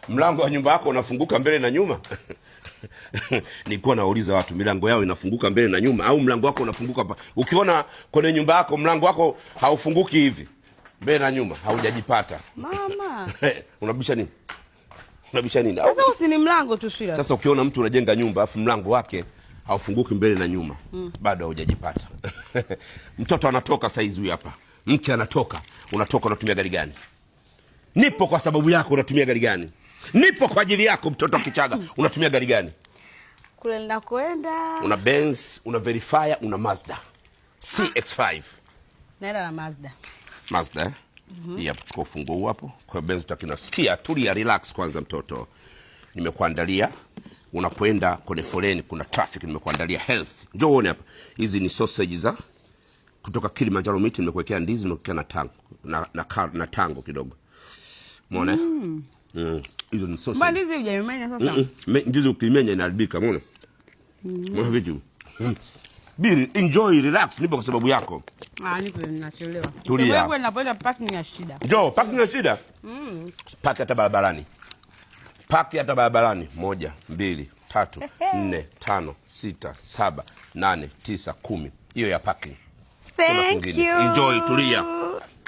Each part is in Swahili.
Mlango wa nyumba yako unafunguka mbele na nyuma? Nilikuwa nauliza watu milango yao inafunguka mbele na nyuma au mlango wako unafunguka hapa? Ukiona kwenye nyumba yako mlango wako haufunguki hivi mbele na nyuma, haujajipata. Mama. Unabisha nini? Unabisha nini? Sasa usini mlango tu Shira. Sasa ukiona mtu unajenga nyumba afu mlango wake haufunguki mbele na nyuma, bado haujajipata. Mtoto anatoka saizi huyu hapa. Mke anatoka. Unatoka unatumia gari gani? Nipo kwa sababu yako, unatumia gari gani? Nipo kwa ajili yako, mtoto Kichaga, unatumia gari gani? Kule ninakoenda. Una Benz, una Verifier, una Mazda CX-5. Naenda na Mazda. Mazda eh? Hii hapo, chukua ufunguo hapo. Kwa Benz utakinasikia, tulia, relax kwanza mtoto. Nimekuandalia unapoenda kwenye foleni kuna traffic, nimekuandalia health. Njoo uone hapa. Hizi ni sausage za kutoka Kilimanjaro Meat, nimekuwekea ndizi, nimekuwekea na tango na tango kidogo. Umeona? Hizo ni sausage. Mbona ndizi hujamenya sasa? Ndizi ukimenya inaharibika, umeona? Umeona vitu? Bili, enjoy, relax, nipo kwa sababu yako. Nipo ninachelewa. Tulia. Wewe unapoenda parking ya shida. Njoo, parking ya shida? Park hata barabarani. Park hata barabarani. 1, 2, 3, 4, 5, 6, 7, 8, 9, 10. Hiyo ya parking. Thank you. Enjoy, tulia.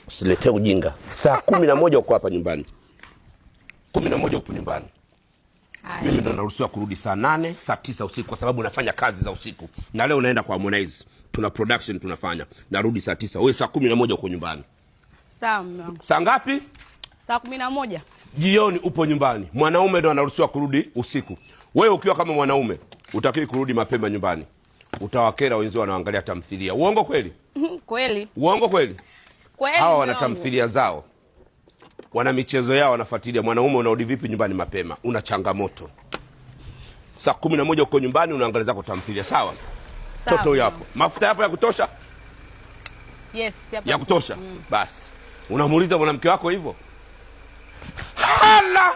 Usiletee ujinga. Saa 11 uko hapa nyumbani. 11 uko nyumbani. Mimi ndo naruhusiwa kurudi saa 8, saa 9 usiku kwa sababu nafanya kazi za usiku. Na leo naenda kwa Harmonize. Tuna production tunafanya. Narudi saa 9. Wewe saa 11 uko nyumbani. Sawa. Saa ngapi? Saa 11. Jioni upo nyumbani. Mwanaume ndo anaruhusiwa kurudi usiku. Wewe ukiwa kama mwanaume, utakiwi kurudi mapema nyumbani. Utawakera wenzao wanaangalia tamthilia. Uongo kweli? Kweli. Uongo kweli? Kweli. Hawa wana tamthilia zao. Wana michezo yao wanafuatilia. Mwanaume unarudi vipi nyumbani mapema? Una changamoto. Saa 11 uko nyumbani unaangalia zako tamthilia, sawa? Toto yapo. Mafuta yapo ya kutosha? Yes, ya kutosha. Basi. Unamuuliza mwanamke wako hivyo? Hala!